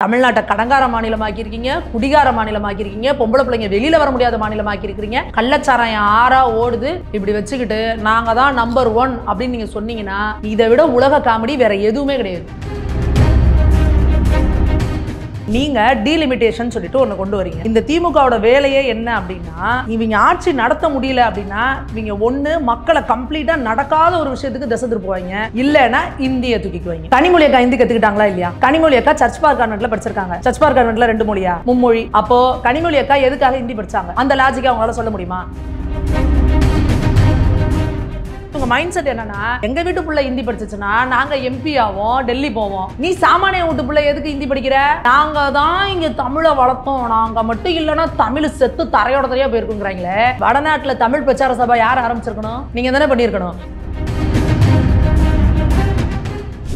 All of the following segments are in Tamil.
தமிழ்நாட்டை கடங்கார மாநிலமாக்கியிருக்கீங்க, குடிகார மாநிலமாக்கியிருக்கீங்க, பொம்பளை பிள்ளைங்க வெளியில வர முடியாத மாநிலமாக்கியிருக்கிறீங்க. கள்ளச்சாராயம் ஆறா ஓடுது. இப்படி வச்சுக்கிட்டு நாங்க தான் நம்பர் 1 அப்படின்னு நீங்க சொன்னீங்கன்னா இதை விட உலக காமெடி வேற எதுவுமே கிடையாது. நீங்க டீலிமிட்டேஷன் சொல்லிட்டு ஒண்ணு கொண்டு வரீங்க. இந்த திமுகவோட வேலையே என்ன அப்படின்னா, இவங்க ஆட்சி நடத்த முடியல அப்படின்னா இவங்க ஒண்ணு மக்களை கம்ப்ளீட்டா நடக்காத ஒரு விஷயத்துக்கு திசை திருப்புவாங்க, இல்லைன்னா இந்திய தூக்கிக்குவாங்க. கனிமொழி அக்கா ஹிந்தி கத்துக்கிட்டாங்களா இல்லையா? கனிமொழி அக்கா சர்ச் பார்க் கான்வென்ட்ல படிச்சிருக்காங்க. சர்ச் பார்க் கான்வென்ட்ல 2 மொழியா 3 மொழி. அப்போ கனிமொழி அக்கா எதுக்காக ஹிந்தி படிச்சாங்க? அந்த லாஜிக்கா அவங்களால சொல்ல முடியுமா? உங்க மைண்ட் செட் என்னன்னா, எங்க வீட்டு புள்ள ஹிந்தி படிச்சுச்சுன்னா நாங்க எம்பி ஆவோம், டெல்லி போவோம். நீ சாமானிய வீட்டு புள்ள எதுக்கு ஹிந்தி படிக்கிற? நாங்க தான் இங்க தமிழை வளர்த்தோம், நாங்க மட்டும் இல்லைன்னா தமிழ் செத்து தரையோட தரையா போயிருக்குங்கிறாங்களே. வடநாட்டுல தமிழ் பிரச்சார சபை யார் ஆரம்பிச்சிருக்கணும்? நீங்க தானே பண்ணிருக்கணும்.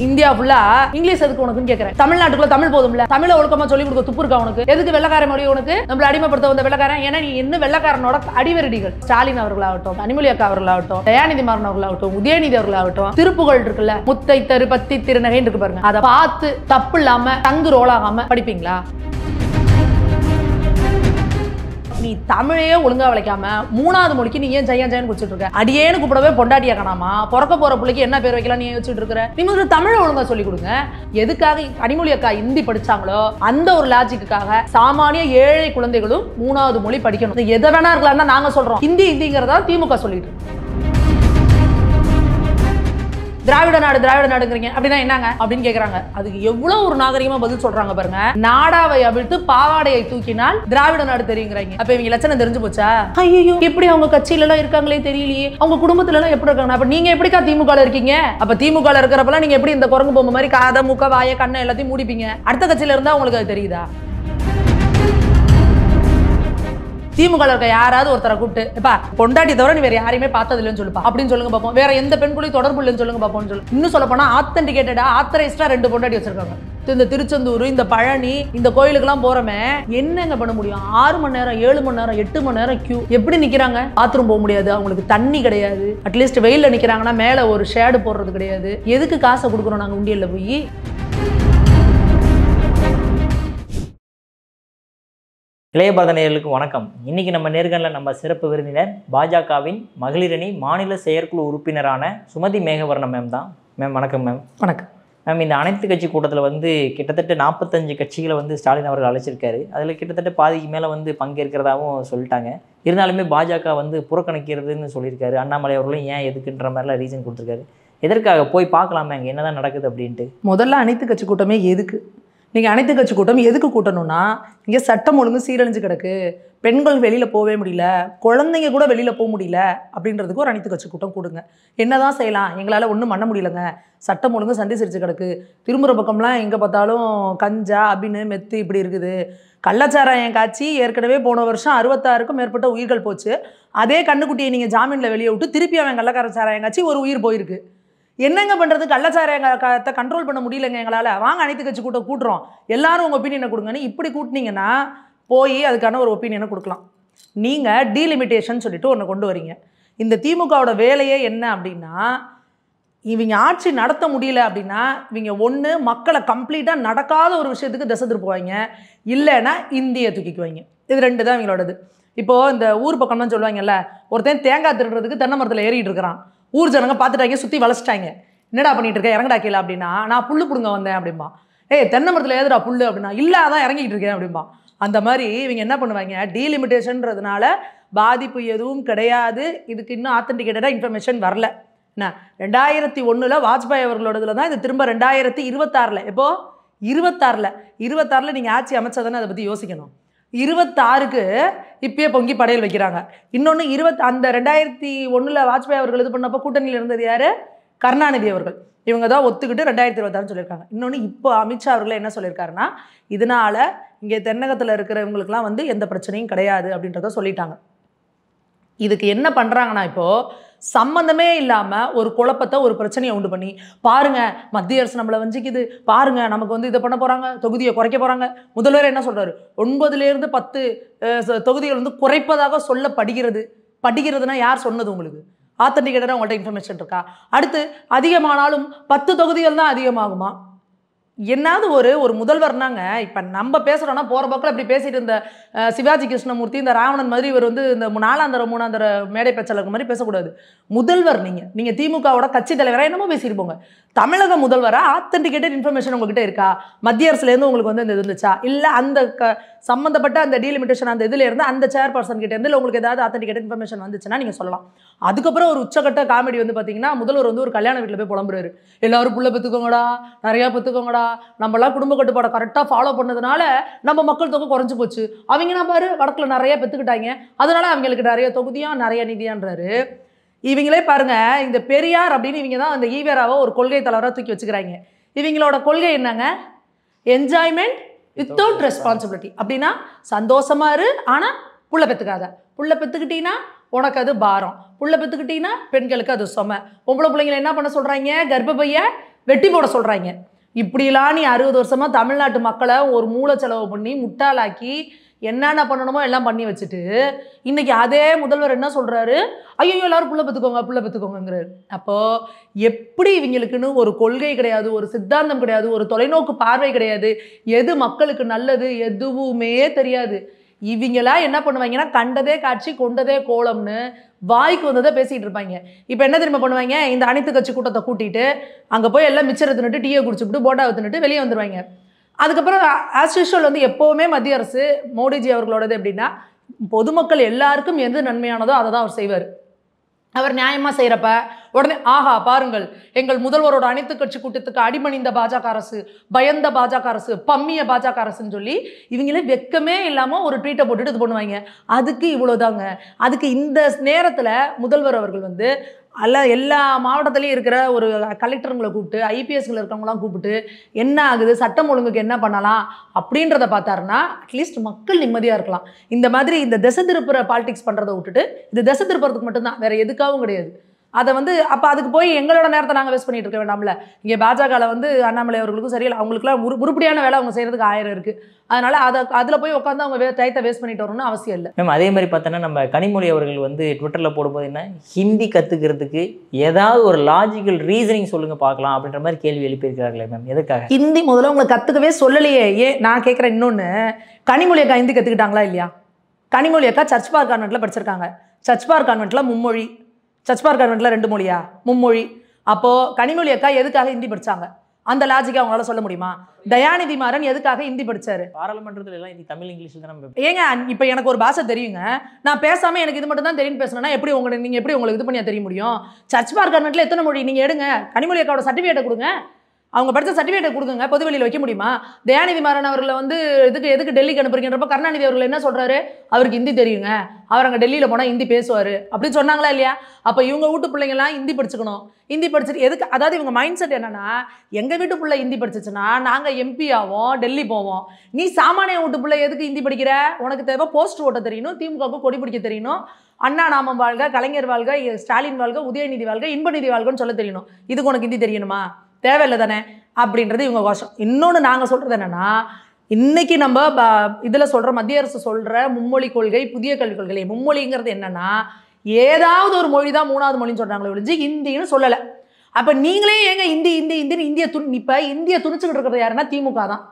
இந்தியா ஃபுல்லா இங்கிலீஷ் எதுக்கு உனக்குன்னு கேட்கிறேன். தமிழ்நாட்டுக்குள்ள தமிழ் போதும்ல? தமிழை ஒழுக்கமா சொல்லி கொடுக்க துப்பு இருக்கா உனக்கு? எதுக்கு வெள்ளக்கார மொழி உனக்கு? நம்மள அடிமைப்படுத்த வந்த வெள்ளக்காரன். ஏன்னா நீ இன்னும் வெள்ளக்காரனோட அடிவரடிகள். ஸ்டாலின் அவர்களாகட்டும், கனிமொழி அக்கா அவர்களாகட்டும், தயாநிதி மாறன் அவர்களாகட்டும், உதயநிதி அவர்களாகட்டும், திருப்புகள் இருக்குல்ல, முத்தை தரு பத்தி திருநகை இருக்கு பாருங்க, அதை பார்த்து தப்பு இல்லாம தங்கு ரோலாகாம படிப்பீங்களா? நீ தமிழையே ஒழுங்கா வளைக்காம 3வது மொழிக்கு நீ ஏன் ஜெயன் ஜெயன் குடிச்சிட்டு இருக்க? அடியேன்னு கூப்பிடவே பொண்டாட்டியா காணாமா? பிறக்க போற பிள்ளைக்கு என்ன பேர் வைக்கலாம் நீ யோசிச்சுட்டு இருக்கிற? நீங்க ஒரு தமிழை ஒழுங்கா சொல்லி கொடுங்க. எதுக்காக கனிமொழி அக்கா ஹிந்தி படிச்சாங்களோ அந்த ஒரு லாஜிக்குக்காக சாமானிய ஏழை குழந்தைகளும் 3வது மொழி படிக்கணும். எதை வேணா இருக்கலாம் நாங்க சொல்றோம். ஹிந்திங்கிறதா திமுக சொல்லிட்டு திராவிட நாடுங்கிறீங்க அப்படின்னா என்னங்க அப்படின்னு கேக்குறாங்க. அதுக்கு எவ்வளவு ஒரு நாகரிகமா பதில் சொல்றாங்க பாருங்க. நாடாவை அவிழ்த்து பாவாடையை தூக்கினால் திராவிட நாடு தெரியுங்கிறாங்க. அப்ப இவங்க லட்சணம் தெரிஞ்சு போச்சா? ஐயோ, எப்படி அவங்க கட்சியில எல்லாம் இருக்காங்களே தெரியலையே, அவங்க குடும்பத்துல எல்லாம் எப்படி இருக்காங்க? அப்ப நீங்க எப்படிக்கா திமுக இருக்கீங்க? அப்ப திமுக இருக்கிறப்பெல்லாம் நீங்க எப்படி இந்த குரங்கு பொம்மை மாதிரி காதை மூக்க வாய கண்ணை எல்லாத்தையும் மூடிப்பீங்க? அடுத்த கட்சியில இருந்தா உங்களுக்கு அது தெரியுதா? திமுக இருக்க யாராவது ஒருத்தரை கூப்பிட்டு, எப்பா பொண்டாட்டி தவிர நீ வேற யாரையுமே பார்த்தது இல்லைன்னு சொல்லுப்பா அப்படின்னு சொல்லுங்க பாப்போம். வேற எந்த பெண் கூட தொடர்பு இல்லைன்னு சொல்லுங்க பாப்போம்னு சொல்லு. இன்னும் சொல்ல போனா ஆத்தென்டிகேட்டடா ஆத்தரைஸ்டா 2 பொண்டாட்டி வச்சிருக்காங்க. இந்த திருச்செந்தூர், இந்த பழனி, இந்த கோயிலுக்கெல்லாம் போறமே என்னங்க பண்ண முடியும்? 6 மணி நேரம், 7 மணி நேரம், 8 மணி நேரம் கியூ. எப்படி நிக்கிறாங்க? பாத்ரூம் போக முடியாது, அவங்களுக்கு தண்ணி கிடையாது. அட்லீஸ்ட் வெயில்ல நிக்கிறாங்கன்னா மேல ஒரு ஷேடு போடுறது கிடையாது. எதுக்கு காசை கொடுக்குறோம் நாங்க உண்டியல்ல போய்? இளைய பாரத நேயர்களுக்கு வணக்கம். இன்னைக்கு நம்ம நேர்காணல நம்ம சிறப்பு விருந்தினர் பாஜகவின் மகளிரணி மாநில செயற்குழு உறுப்பினரான சுமதி மேகவர்ணம் மேம் தான். மேம் வணக்கம். மேம் வணக்கம். மேம், இந்த அனைத்து கட்சி கூட்டத்தில் கிட்டத்தட்ட 45 கட்சிகளை ஸ்டாலின் அவர்கள் அழைச்சிருக்காரு. அதில் கிட்டத்தட்ட பாதிக்கு மேலே பங்கேற்கிறதாகவும் சொல்லிட்டாங்க. இருந்தாலுமே பாஜக புறக்கணிக்கிறதுன்னு சொல்லியிருக்காரு. அண்ணாமலை அவர்களும் ஏன் எதுக்குன்ற மாதிரிலாம் ரீசன் கொடுத்துருக்காரு. எதற்காக போய் பார்க்கலாமே அங்கே என்னதான் நடக்குது அப்படின்ட்டு. முதல்ல அனைத்து கட்சி கூட்டமே எதுக்கு? நீங்கள் அனைத்து கட்சி கூட்டம் எதுக்கு கூட்டணும்னா, இங்கே சட்டம் ஒழுங்கு சீரழிஞ்சு கிடக்கு, பெண்கள் வெளியில் போகவே முடியல, குழந்தைங்க கூட வெளியில் போக முடியல அப்படின்றதுக்கு ஒரு அனைத்து கட்சி கூட்டம் கூடுங்க. என்னதான் செய்யலாம்? எங்களால் ஒன்றும் பண்ண முடியலங்க, சட்டம் ஒழுங்கு சண்டை சிரிச்சு கிடக்கு, திரும்புகிற பக்கம்லாம் எங்கே பார்த்தாலும் கஞ்சா அபின்னு மெத்து இப்படி இருக்குது, கள்ளச்சாராயம் காட்சி ஏற்கனவே போன வருஷம் 66க்கும் மேற்பட்ட உயிர்கள் போச்சு. அதே கண்ணுக்குட்டியை நீங்கள் ஜாமீனில் வெளியே விட்டு திருப்பி அவன் கள்ளக்கார சாராயம் காட்சி ஒரு உயிர் போயிருக்கு. என்னங்க பண்ணுறது? கள்ளச்சாராயத்தை கண்ட்ரோல் பண்ண முடியலங்க எங்களால். வாங்க அனைத்து கட்சி கூட்டம் கூட்டுறோம், எல்லாரும் உங்கள் ஒப்பீனியனை கொடுங்கன்னு இப்படி கூட்டினீங்கன்னா போய் அதுக்கான ஒரு ஒப்பீனியனை கொடுக்கலாம். நீங்கள் டீலிமிட்டேஷன் சொல்லிட்டு ஒன்று கொண்டு வரீங்க. இந்த திமுகவோட வேலையே என்ன அப்படின்னா, இவங்க ஆட்சி நடத்த முடியல அப்படின்னா இவங்க ஒன்று மக்களை கம்ப்ளீட்டாக நடக்காத ஒரு விஷயத்துக்கு திசை திருப்புவாங்க, இல்லைன்னா இந்தியை தூக்கிக்குவாங்க. இது 2 தான் இவங்களோடது. இப்போது இந்த ஊர் பக்கம்லாம் சொல்லுவாங்கல்ல, ஒருத்தன் தேங்காய் திருடுறதுக்கு தென்னை மரத்தில் ஏறிட்டு இருக்கிறான். ஊர் ஜனங்க பார்த்துட்டாங்க, சுற்றி வளைச்சிட்டாங்க. என்னடா பண்ணிட்டு இருக்க, இறங்கடா கீழே அப்படின்னா, நான் புல்லு பிடுங்க வந்தேன் அப்படின்பா. தென்னை மரத்தில் ஏதுடா புல்லு அப்படின்னா, இல்லை அதான் இறங்கிட்டு இருக்கேன் அப்படின்பா. அந்த மாதிரி இவங்க என்ன பண்ணுவாங்க, டீலிமிட்டேஷன்றதுனால பாதிப்பு எதுவும் கிடையாது, இதுக்கு இன்னும் ஆத்தென்டிகேட்டடாக இன்ஃபர்மேஷன் வரல. என்ன 2001 வாஜ்பாய் அவர்களோடதுல தான் இது திரும்ப 2026 எப்போ 26 நீங்கள் ஆட்சி அமைச்சதானே அதை பற்றி யோசிக்கணும். 26க்கு இப்பயே பொங்கி படையல் வைக்கிறாங்க. இன்னொன்று அந்த 2001 வாஜ்பாய் அவர்கள் இது பண்ணப்போ கூட்டணியில் இருந்தது யார்? கருணாநிதி அவர்கள். இவங்க தான் ஒத்துக்கிட்டு 2026 சொல்லியிருக்காங்க. இன்னொன்று இப்போ அமித்ஷா அவர்களே என்ன சொல்லியிருக்காருன்னா, இதனால் இங்கே தென்னகத்தில் இருக்கிறவங்களுக்குலாம் எந்த பிரச்சனையும் கிடையாது அப்படின்றத சொல்லிட்டாங்க. இதுக்கு என்ன பண்ணுறாங்கன்னா, இப்போது சம்மந்தமே இல்லாமல் ஒரு குழப்பத்தை ஒரு பிரச்சனையை உண்டு பண்ணி, பாருங்கள் மத்திய அரசு நம்மளை வஞ்சிக்குது, பாருங்கள் நமக்கு இதை பண்ண போகிறாங்க, தொகுதியை குறைக்க போகிறாங்க. முதல்வர் என்ன சொல்கிறாரு, 9லேருந்து 10 தொகுதிகள் குறைப்பதாக படிக்கிறதுனா யார் சொன்னது உங்களுக்கு? ஆத்தென்டிகேட்டடாக உங்கள்கிட்ட இன்ஃபர்மேஷன் இருக்கா? அடுத்து அதிகமானாலும் 10 தொகுதிகள் தான் அதிகமாகுமா? என்னாவது ஒரு முதல்வர்னாங்க இப்போ நம்ம பேசுகிறோன்னா போகிற பக்கம் இப்படி பேசிட்டு இருந்த சிவாஜி கிருஷ்ணமூர்த்தி இந்த ராவணன் மாதிரி இவர் வந்து இந்த 4ஆந்தர 3ஆந்தர மேடை பேச்சாளர் மாதிரி பேசக்கூடாது. முதல்வர் நீங்கள் திமுகவோட கட்சி தலைவராக என்னமோ பேசிட்டு போங்க. தமிழக முதல்வராக ஆத்தென்டிகேட்டட் இன்ஃபர்மேஷன் உங்ககிட்ட இருக்கா? மத்திய அரசுலேருந்து உங்களுக்கு வந்து இந்த இது இருந்துச்சா? இல்லை அந்த சம்மந்தப்பட்ட அந்த டீலிமிட்டேஷன் அந்த இதில் இருந்து அந்த சேர்பர்சன் கிட்டே இருந்து இல்லை உங்களுக்கு ஏதாவது ஆத்தென்டிகேட்டட் இன்ஃபர்மேஷன் வந்துச்சுன்னா நீங்கள் சொல்லலாம். அதுக்கப்புறம் ஒரு உச்சக்கட்ட காமெடி வந்து பார்த்தீங்கன்னா முதல்வர் வந்து ஒரு கல்யாண வீட்டில் போய் புலம்புறாரு. எல்லாரும் புள்ள பெற்றுக்கோங்கடா, நிறையா பெற்றுக்கோங்கடா, நம்மளாம் குடும்ப கட்டுப்பாடை கரெக்டாக ஃபாலோ பண்ணதுனால நம்ம மக்கள் தொகை குறைஞ்சி போச்சு. அவங்கன்னா பாரு வடக்கில் நிறைய பெற்றுக்கிட்டாங்க, அதனால அவங்களுக்கு நிறைய தொகுதியாக நிறைய நிதியான்றாரு. இவங்களே பாருங்க, இந்த பெரியார் அப்படின்னு இவங்க தான் அந்த ஈவேராவை ஒரு கொள்கை தலைவராக தூக்கி வச்சுக்கிறாங்க. இவங்களோட கொள்கை என்னங்க? Enjoyment without responsibility. அப்படின்னா சந்தோஷமா இரு, ஆனால் புள்ள பெற்றுக்காத. புள்ள பெற்றுக்கிட்டீங்கன்னா உனக்கு அது பாரம், புள்ள பெற்றுக்கிட்டீங்கன்னா பெண்களுக்கு அது சுமை. பொம்பளை பிள்ளைங்களை என்ன பண்ண சொல்கிறாங்க? கர்ப்பப்பையை வெட்டி போட சொல்கிறாங்க. இப்படிலாம் நீ 60 வருஷமாக தமிழ்நாட்டு மக்களை ஒரு மூளை செலவு பண்ணி முட்டாளாக்கி என்னென்ன பண்ணணுமோ எல்லாம் பண்ணி வச்சுட்டு இன்றைக்கி அதே முதல்வர் என்ன சொல்கிறாரு? ஐயோ எல்லாரும் புள்ள பெற்றுக்கோங்கிறாரு. அப்போது எப்படி இவங்களுக்குன்னு ஒரு கொள்கை கிடையாது, ஒரு சித்தாந்தம் கிடையாது, ஒரு தொலைநோக்கு பார்வை கிடையாது, எது மக்களுக்கு நல்லது எதுவுமே தெரியாது. இவங்களா என்ன பண்ணுவாங்கன்னா கண்டதே காட்சி கொண்டதே கோலம்னு வாய்க்கு வந்ததை பேசிகிட்டு இருப்பாங்க. இப்போ என்ன தெரியுமா பண்ணுவாங்க? இந்த அனைத்து கட்சி கூட்டத்தை கூட்டிகிட்டு அங்கே போய் எல்லாம் மிச்சரை தின்னுட்டு டீயை குடிச்சுட்டு போட்டாவை தின்னுட்டு வெளியே வந்துடுவாங்க. அதுக்கப்புறம் ஆஸ் யூஷுவல் வந்து எப்போவுமே மத்திய அரசு மோடிஜி அவர்களோடது எப்படின்னா பொதுமக்கள் எல்லாருக்கும் எது நன்மையானதோ அதை தான் அவர் செய்வார். அவர் நியாயமாக செய்கிறப்ப உடனே ஆஹா பாருங்கள் எங்கள் முதல்வரோட அனைத்து கட்சி கூட்டத்துக்கு அடிமணிந்த பாஜக அரசு, பயந்த பாஜக அரசு, பம்மிய பாஜக அரசுன்னு சொல்லி இவங்களே வெக்கமே இல்லாமல் ஒரு ட்வீட்டை போட்டுட்டு இது பண்ணுவாங்க. அதுக்கு இவ்வளோதாங்க. அதுக்கு இந்த நேரத்தில் முதல்வர் அவர்கள் வந்து எல்லா மாவட்டத்துலேயும் இருக்கிற ஒரு கலெக்டருங்களை கூப்பிட்டு ஐபிஎஸ்கள் இருக்கிறவங்களாம் கூப்பிட்டு என்ன ஆகுது, சட்டம் ஒழுங்குக்கு என்ன பண்ணலாம் அப்படின்றத பார்த்தாருன்னா அட்லீஸ்ட் மக்கள் நிம்மதியாக இருக்கலாம். இந்த மாதிரி இந்த திசை திருப்புற பாலிடிக்ஸ் பண்ணுறதை விட்டுட்டு இது திசை திருப்புறதுக்கு மட்டும்தான், வேறு எதுக்காகவும் கிடையாது. அதை வந்து அப்போ அதுக்கு போய் எங்களோட நேரத்தை நாங்கள் வேஸ்ட் பண்ணிட்டு இருக்க வேண்டாம்ல. இங்கே பாஜகவில் வந்து அண்ணாமலை அவர்களுக்கும் சரியில்லை, அவங்களுக்குலாம் உருப்படியான வேலை அவங்க செய்கிறதுக்கு 1000 இருக்குது. அதனால் அதில் போய் உட்காந்து அவங்க டயத்தை வேஸ்ட் பண்ணிட்டு வரணும்னு அவசியம் இல்லை. மேம் அதே மாதிரி பார்த்தோன்னா நம்ம கனிமொழி அவர்கள் வந்து ட்விட்டரில் போடும்போது என்ன ஹிந்தி கற்றுக்கிறதுக்கு ஏதாவது ஒரு லாஜிக்கல் ரீசனிங் சொல்லுங்கள் பார்க்கலாம் அப்படின்ற மாதிரி கேள்வி எழுப்பியிருக்கிறார்களே மேம், எதுக்காக? ஹிந்தி முதல்ல உங்களை கற்றுக்கவே சொல்லலையே. ஏன் நான் கேட்குறேன் இன்னொன்று, கனிமொழி அக்கா ஹிந்தி கற்றுக்கிட்டாங்களா இல்லையா? கனிமொழி அக்கா சர்ச் பார்க் கான்வென்ட்டில் படிச்சிருக்காங்க. சர்ச் பார்க் கான்வென்ட்டில் மும்மொழி, சர்ச் பார்க் கான்வென்ட்டில் 2 மொழியா? மும்மொழி. அப்போது கனிமொழி அக்கா எதுக்காக ஹிந்தி படித்தாங்க? அந்த லாஜிக்கை அவங்களால சொல்ல முடியுமா? தயாநிதி மாறன் எதுக்காக ஹிந்தி படித்தார்? பாராளுமன்றத்தில் எல்லாம் ஹிந்தி தமிழ் இங்கிலீஷில் தான் நம்ம. ஏங்க இப்போ எனக்கு ஒரு பாஷை தெரியுங்க, நான் பேசாமல் எனக்கு இது மட்டும் தான் தெரியும் பேசணும்னா எப்படி நீங்கள் எப்படி உங்களுக்கு இது பண்ணியா தெரிய முடியும்? சர்ச் பார்க் கான்வென்ட்டில் எத்தனை மொழி நீங்கள் எடுங்க, கனிமொழி அக்காவோட சர்டிஃபிகேட்டை கொடுங்க, அவங்க படித்த சர்டிஃபிகேட்டை கொடுங்க, பொது வெளியில் வைக்க முடியுமா? தயாநிதி மாறன் அவர்களை வந்து எதுக்கு டெல்லிக்கு அனுப்புறீங்கன்றப்ப கருணாநிதி அவர்கள் என்ன சொல்கிறாரு? அவருக்கு ஹிந்தி தெரியுங்க, அவர் அங்கே டெல்லியில் போனால் ஹிந்தி பேசுவார் அப்படின்னு சொன்னாங்களா இல்லையா? அப்போ இவங்க வீட்டு பிள்ளைங்களாம் ஹிந்தி படிச்சுக்கணும். ஹிந்தி படிச்சுட்டு எதுக்கு? அதாவது இவங்க மைண்ட் செட் என்னன்னா, எங்கள் வீட்டு பிள்ளை ஹிந்தி படிச்சிச்சுன்னா நாங்கள் எம்பி ஆவோம், டெல்லி போவோம். நீ சாமானிய வீட்டு பிள்ளை எதுக்கு ஹிந்தி படிக்கிற? உனக்கு தேவை போஸ்ட் ஓட்ட தெரியணும், திமுகவுக்கு கொடி பிடிக்க தெரியணும், அண்ணா நாமம் வாழ்க, கலைஞர் வாழ்க, ஸ்டாலின் வாழ்க, உதயநிதி வாழ்க, இன்பநிதி வாழ்கன்னு சொல்ல தெரியணும். இதுக்கு உனக்கு ஹிந்தி தெரியணுமா? தேவையில்லை தானே அப்படின்றது இவங்க கோஷம். இன்னொன்று நாங்கள் சொல்கிறது என்னென்னா, இன்றைக்கி நம்ம இதில் சொல்கிற மத்திய அரசு சொல்கிற மும்மொழி கொள்கை, புதிய கல்விக் கொள்கை, மும்மொழிங்கிறது என்னென்னா ஏதாவது ஒரு மொழி தான் 3வது மொழின்னு சொல்கிறாங்களே ஒழிஞ்சு ஹிந்தின்னு சொல்லலை. அப்போ நீங்களே ஏங்க இந்தின்னு இப்போ இந்தியை துணிச்சுக்கிட்டு இருக்கிறது யாருன்னா திமுக தான்.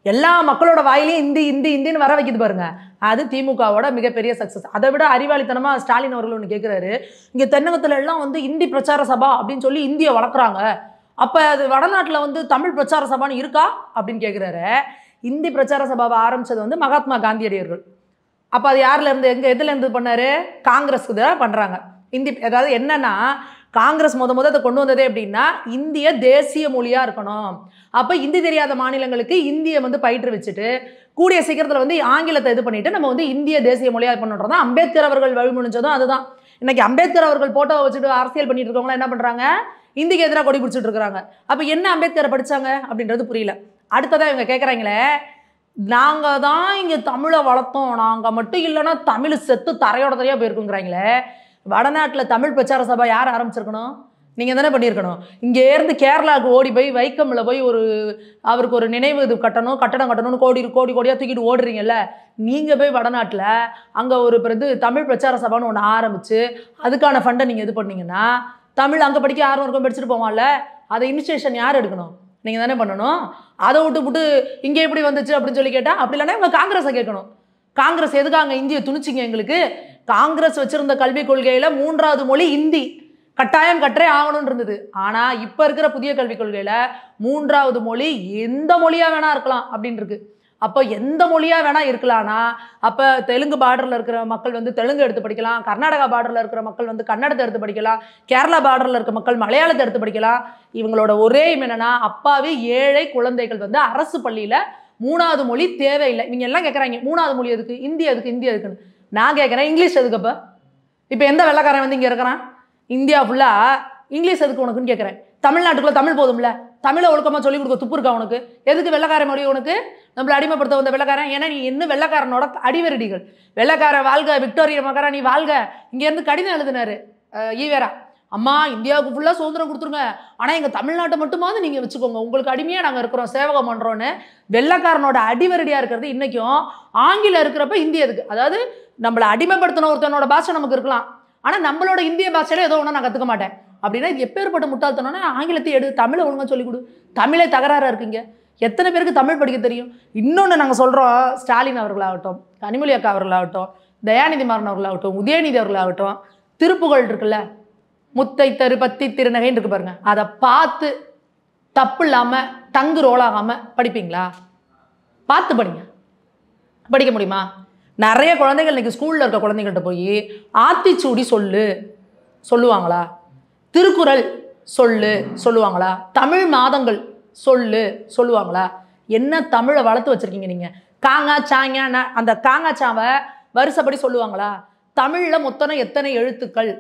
எல்லா மக்களோட வாயிலையும் இந்தின்னு வர வைக்கிது பாருங்க, அது திமுகவோட மிகப்பெரிய சக்ஸஸ். அதை விட அறிவாளித்தனமாக ஸ்டாலின் அவர்கள் ஒன்று கேட்குறாரு, இங்கே தென்னகத்துல எல்லாம் வந்து இந்தி பிரச்சார சபா அப்படின்னு சொல்லி இந்தியை வளர்க்குறாங்க, அப்போ அது வடநாட்டில் வந்து தமிழ் பிரச்சார சபான்னு இருக்கா அப்படின்னு கேட்குறாரு. இந்தி பிரச்சார சபாவை ஆரம்பித்தது வந்து மகாத்மா காந்தியடிகள். அப்போ அது யார்லேருந்து எதுலேருந்து பண்ணார்? காங்கிரஸுக்கு தான் பண்ணுறாங்க இந்தி. அதாவது என்னென்னா காங்கிரஸ் அதை கொண்டு வந்ததே அப்படின்னா இந்திய தேசிய மொழியாக இருக்கணும். அப்போ இந்தி தெரியாத மாநிலங்களுக்கு இந்தியை வந்து பயிற்றுவிச்சுட்டு கூடிய சீக்கிரத்தில் வந்து ஆங்கிலத்தை இது பண்ணிவிட்டு நம்ம வந்து இந்திய தேசிய மொழியாக பண்ணுறது தான் அம்பேத்கர் அவர்கள் வழிமொழிஞ்சதும் அதுதான். இன்றைக்கி அம்பேத்கர் அவர்கள் போட்டோவை வச்சுட்டு அரசியல் பண்ணிட்டு இருக்கவங்களாம் என்ன பண்ணுறாங்க? இந்திக்கு எதிராக கொடி பிடிச்சிட்டு இருக்கிறாங்க. அப்போ என்ன அம்பேத்கரை படித்தாங்க அப்படின்றது புரியல. அடுத்ததான் இவங்க கேட்குறாங்களே, நாங்கள் தான் இங்கே தமிழை வளர்த்தோம், நாங்கள் மட்டும் இல்லைன்னா தமிழ் செத்து தரையோட தரையாக போயிருக்குங்கிறாங்களே. வடநாட்டில் தமிழ் பிரச்சார சபா யார் ஆரம்பிச்சிருக்கணும்? நீங்கள் தானே பண்ணியிருக்கணும். இங்கேருந்து கேரளாவுக்கு ஓடி போய் வைக்கமில் போய் அவருக்கு ஒரு நினைவு இது கட்டடம் கட்டணும்னு கோடியாக தூக்கிட்டு ஓடுறீங்கல்ல. நீங்கள் போய் வடநாட்டில் அங்கே ஒரு தமிழ் பிரச்சார சபான்னு ஒன்று ஆரம்பித்து அதுக்கான ஃபண்டை நீங்கள் இது பண்ணிங்கன்னா தமிழ் அங்கே படிக்க ஆர்வம் இருக்கும் படிச்சுட்டு போவான்ல. அதை இனிஷியேஷன் யார் எடுக்கணும்? நீங்கள் தானே பண்ணணும். அதை விட்டு இங்கே எப்படி வந்துச்சு அப்படின்னு சொல்லி கேட்டால் அப்படி இல்லைன்னா இவங்க காங்கிரஸை கேட்கணும். காங்கிரஸ் எதுக்காக இந்தியை துணிச்சிங்க எங்களுக்கு? காங்கிரஸ் வச்சிருந்த கல்விக் கொள்கையில் 3வது மொழி இந்தி கட்டாயம் கற்றே ஆகணும்னு இருந்தது. ஆனால் இப்போ இருக்கிற புதிய கல்விக் கொள்கையில் 3வது மொழி எந்த மொழியாக வேணா இருக்கலாம் அப்படின்னு இருக்கு. அப்போ எந்த மொழியாக வேணா இருக்கலாம்னா அப்போ தெலுங்கு பார்டரில் இருக்கிற மக்கள் வந்து தெலுங்கு எடுத்து படிக்கலாம், கர்நாடகா பார்டரில் இருக்கிற மக்கள் வந்து கன்னடத்தை எடுத்து படிக்கலாம், கேரளா பார்டரில் இருக்க மக்கள் மலையாளத்தை எடுத்து படிக்கலாம். இவங்களோட ஒரே என்னன்னா அப்பாவி ஏழை குழந்தைகள் வந்து அரசு பள்ளியில் 3வது மொழி தேவையில்லை. இவங்க எல்லாம் கேட்குறாங்க 3வது மொழி எதுக்கு, இந்தி எதுக்கு, இந்தி எதுக்குன்னு. நான் கேட்குறேன் இங்கிலீஷ் எதுக்கு? இப்போ எந்த வெள்ளைக்காரன் வந்து இங்கே இருக்கிறான்? இந்தியா ஃபுல்லாக இங்கிலீஷ் எதுக்கு உனக்குன்னு கேட்குறேன். தமிழ்நாட்டுக்குள்ளே தமிழ் போதும்ல, தமிழை ஒழுக்கமாக சொல்லிக் கொடுக்க துப்பு இருக்கா உனக்கு? எதுக்கு வெள்ளைக்கார மொழி உனக்கு? நம்மளை அடிமைப்படுத்த வந்த வெள்ளைக்காரன். ஏன்னா நீ இன்னும் வெள்ளைக்காரனோட அடிவரடிகள். வெள்ளைக்கார வாழ்க, விக்டோரியா மகாராணி வாழ்க. இங்கேருந்து கடிதம் எழுதினாரு ஈவேரா, அம்மா இந்தியாவுக்கு ஃபுல்லாக சுதந்திரம் கொடுத்துருங்க, ஆனால் எங்கள் தமிழ்நாட்டை மட்டுமாவது நீங்கள் வச்சுக்கோங்க, உங்களுக்கு அடிமையாக நாங்கள் இருக்கிறோம், சேவகம் பண்ணுறோன்னு. வெள்ளைக்காரனோட அடிவரடியாக இருக்கிறது இன்றைக்கும். ஆங்கிலம் இருக்கிறப்ப ஹிந்தி எதுக்கு? அதாவது நம்மளை அடிமைப்படுத்தின ஒருத்தனோட பாஷை நமக்கு இருக்கலாம், ஆனால் நம்மளோட இந்திய பாஷையில ஏதோ ஒன்று நான் கற்றுக்க மாட்டேன் அப்படின்னா இது எப்பேற்பட்ட முட்டாள்தனம்னா ஆங்கிலத்தை எடு, தமிழை ஒழுங்காக சொல்லிக் கொடு. தமிழே தகராறாக இருக்குங்க. எத்தனை பேருக்கு தமிழ் படிக்க தெரியும்? இன்னொன்று நாங்கள் சொல்கிறோம், ஸ்டாலின் அவர்களாகட்டும், கனிமொழி அக்கா அவர்களாகட்டும், தயாநிதி மாறன் அவர்களாகட்டும், உதயநிதி அவர்களாகட்டும், திருப்புகழ் இருக்குல்ல, முத்தை தரு பத்தி திருநகைன்னு இருக்கு பாருங்க, அதை பார்த்து தப்பு இல்லாமல் டங்கு ரோலாகாமல் படிப்பீங்களா? பார்த்து படிங்க. படிக்க முடியுமா? நிறைய குழந்தைகள் இன்னைக்கு ஸ்கூலில் இருக்க குழந்தைங்கள்ட்ட போய் ஆத்திச்சூடி சொல்லுவாங்களா? திருக்குறள் சொல்லுவாங்களா? தமிழ் மாதங்கள் சொல்லுவாங்களா? என்ன தமிழை வளர்த்து வச்சிருக்கீங்க நீங்கள்? காங்கா சாங்க அந்த காங்காச்சாவை வருஷப்படி சொல்லுவாங்களா? தமிழில் மொத்தம் எத்தனை எழுத்துக்கள்,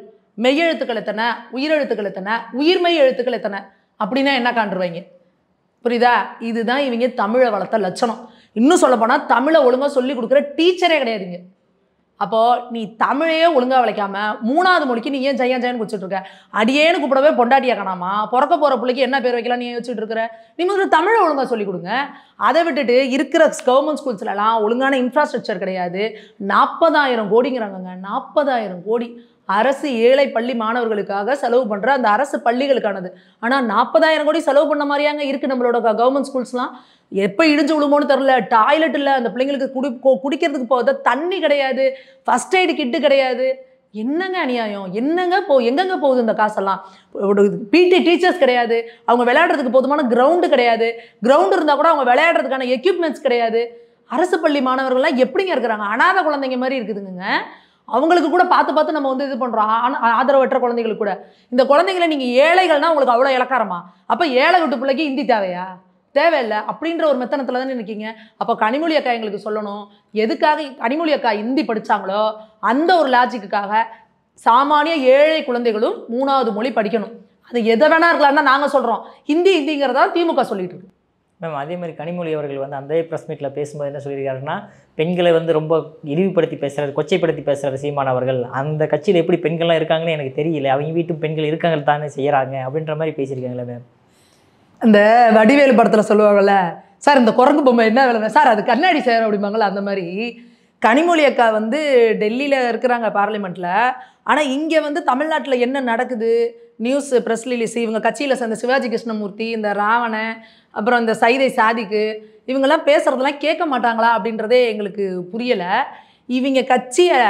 மெய்யெழுத்துக்கள் எத்தனை, உயிரெழுத்துக்கள் எத்தனை, உயிர்மெய் எழுத்துக்கள் எத்தனை அப்படின்னா என்ன காண்டுருவாங்க? புரியுதா? இதுதான் இவங்க தமிழை வளர்த்த லட்சணம். இன்னும் சொல்ல போனால் தமிழை ஒழுங்காக சொல்லி கொடுக்குற டீச்சரே கிடையாதுங்க. அப்போது நீ தமிழையே ஒழுங்காக வளைக்காம 3வது மொழிக்கு நீ ஏன் ஜெயன்னு குடிச்சிட்டு இருக்க? அடியேன்னு கூப்பிடவே பொண்டாட்டியா காணாமா? பிறக்க போகிற பிள்ளைக்கு என்ன பேர் வைக்கலாம் நீ வச்சுட்டு இருக்கிற? நீ முதல்ல தமிழை ஒழுங்காக சொல்லிக் கொடுங்க. அதை விட்டுட்டு இருக்கிற கவர்மெண்ட் ஸ்கூல்ஸ்லாம் ஒழுங்கான இன்ஃப்ராஸ்ட்ரக்சர் கிடையாது. 40,000 கோடிங்கிறாங்கங்க. 40,000 கோடி அரசு ஏழை பள்ளி மாணவர்களுக்காக செலவு பண்ணுற அந்த அரசு பள்ளிகளுக்கானது. ஆனால் 40,000 கோடி செலவு பண்ண மாதிரியாங்க இருக்குது நம்மளோட கவர்மெண்ட் ஸ்கூல்ஸ்லாம். எப்போ இடிஞ்சு விழுமோன்னு தெரில, டாய்லெட் இல்லை, அந்த பிள்ளைங்களுக்கு குடிக்கிறதுக்கு போகுது தண்ணி கிடையாது, ஃபஸ்ட் எய்டு கிட்டு கிடையாது. என்னங்க அநியாயம்? எங்கெங்க போகுது இந்த காசெல்லாம்? பிடி டீச்சர்ஸ் கிடையாது, அவங்க விளையாடுறதுக்கு போதுமான கிரவுண்டு கிடையாது, கிரவுண்டு இருந்தால் கூட அவங்க விளையாடுறதுக்கான எக்யூப்மெண்ட்ஸ் கிடையாது. அரசு பள்ளி மாணவர்கள்லாம் எப்படிங்க இருக்கிறாங்க? அனாத குழந்தைங்க மாதிரி இருக்குதுங்க. அவங்களுக்கு கூட பார்த்து நம்ம வந்து இது பண்ணுறோம், ஆதரவற்ற குழந்தைகளுக்கு கூட. இந்த குழந்தைங்களை நீங்கள் ஏழைகள்னா உங்களுக்கு அவ்வளோ இலக்காரமா? அப்போ ஏழை விட்டு பிள்ளைக்கு ஹிந்தி தேவையா? தேவையில்லை அப்படின்ற ஒரு மெத்தனத்தில் தானே நிற்கிங்க. அப்போ கனிமொழி அக்கா எங்களுக்கு சொல்லணும், எதுக்காக கனிமொழி அக்கா ஹிந்தி படித்தாங்களோ அந்த ஒரு லாஜிக்குக்காக சாமானிய ஏழை குழந்தைகளும் 3வது மொழி படிக்கணும். அது எதை வேணா இருக்கலாம்னா நாங்கள் சொல்கிறோம், ஹிந்திங்கிறதா திமுக சொல்லிட்டு இருக்கு. மேம் அதே மாதிரி கனிமொழி அவர்கள் வந்து அந்த ப்ரெஸ் மீட்டில் பேசும்போது என்ன சொல்லியிருக்காருன்னா, பெண்களை வந்து ரொம்ப இழிவுபடுத்தி பேசுகிறாரு, கொச்சைப்படுத்தி பேசுகிறாரு சீமான் அவர்கள். அந்த கட்சியில் எப்படி பெண்கள்லாம் இருக்காங்கன்னு எனக்கு தெரியல, அவங்க வீட்டு பெண்கள் இருக்காங்க தானே செய்கிறாங்க அப்படின்ற மாதிரி பேசியிருக்காங்களே மேம். அந்த வடிவேலு படத்தில் சொல்லுவாங்கள்ல, சார் இந்த குரங்கு பொம்மை என்ன வேலை சார், அது கண்ணாடி சார் அப்படிம்பாங்களா, அந்த மாதிரி கனிமொழி அக்கா வந்து டெல்லியில் இருக்கிறாங்க பார்லிமெண்ட்டில். ஆனால் இங்கே வந்து தமிழ்நாட்டில் என்ன நடக்குது, நியூஸ் ப்ரெஸ் ரிலீஸ், இவங்க கட்சியில் சேர்ந்த சிவாஜி கிருஷ்ணமூர்த்தி, இந்த ராவணன், அப்புறம் இந்த சைதை சாதிக்கு, இவங்கெல்லாம் பேசுகிறதெல்லாம் கேட்க மாட்டாங்களா அப்படின்றதே எங்களுக்கு புரியலை. இவங்க கட்சியை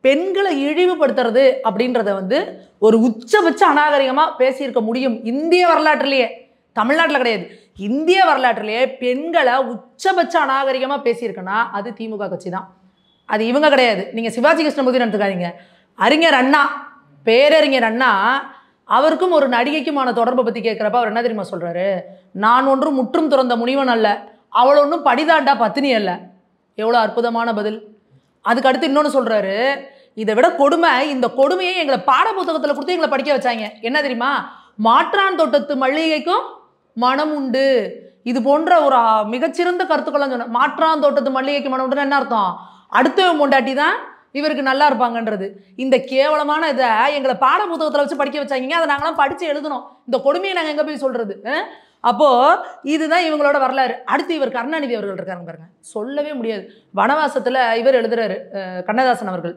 பெண்களை இழிவுபடுத்துறது அப்படின்றத வந்து ஒரு உச்சபட்ச அநாகரிகமாக பேசியிருக்க முடியும் இந்திய வரலாற்றிலேயே. தமிழ்நாட்டில் கிடையாது, இந்திய வரலாற்றிலேயே பெண்களை உச்சபட்ச அநாகரிகமாக பேசியிருக்குன்னா அது திமுக கட்சி தான், அது இவங்க கிடையாது. நீங்கள் சிவாஜி கிருஷ்ணமூர்த்தி நினைத்துக்காதீங்க, அறிஞர் அண்ணா, பேரறிஞர் அண்ணா அவருக்கும் ஒரு நடிகைக்குமான தொடர்பை பற்றி கேட்குறப்ப அவர் என்ன தெரியுமா சொல்கிறாரு? நான் ஒன்றும் முற்றும் துறந்த முனிவன் அல்ல, அவள் ஒன்றும் படிதாண்டா பத்தினி அல்ல. எவ்வளோ அற்புதமான பதில். அதுக்கு அடுத்து இன்னொன்று சொல்கிறாரு, இதை விட கொடுமை, இந்த கொடுமையை எங்களை பாட புத்தகத்தில் கொடுத்து எங்களை படிக்க வச்சாங்க. என்ன தெரியுமா? மாற்றான் தோட்டத்து மல்லிகைக்கும் மனம் உண்டு. இது போன்ற ஒரு மிகச்சிறந்த கருத்துக்கள்லாம் சொன்ன. மாற்றான் தோட்டத்து மல்லிகைக்கு மனம் உண்டுன்னு என்ன அர்த்தம்? அடுத்தவன் பொண்டாட்டி தான் இவருக்கு நல்லா இருப்பாங்கன்றது. இந்த கேவலமான இதை எங்களை பாட புத்தகத்தில் வச்சு படிக்க வச்சாங்க, அதை நாங்களாம் படித்து எழுதணும். இந்த கொடுமையை நாங்கள் எங்கே போய் சொல்கிறது? அப்போது இதுதான் இவங்களோட வரலாறு. அடுத்து இவர் கருணாநிதி அவர்கள் இருக்காங்க பாருங்க, சொல்லவே முடியாது. வனவாசத்தில் இவர் எழுதுறாரு, கண்ணதாசன் அவர்கள்.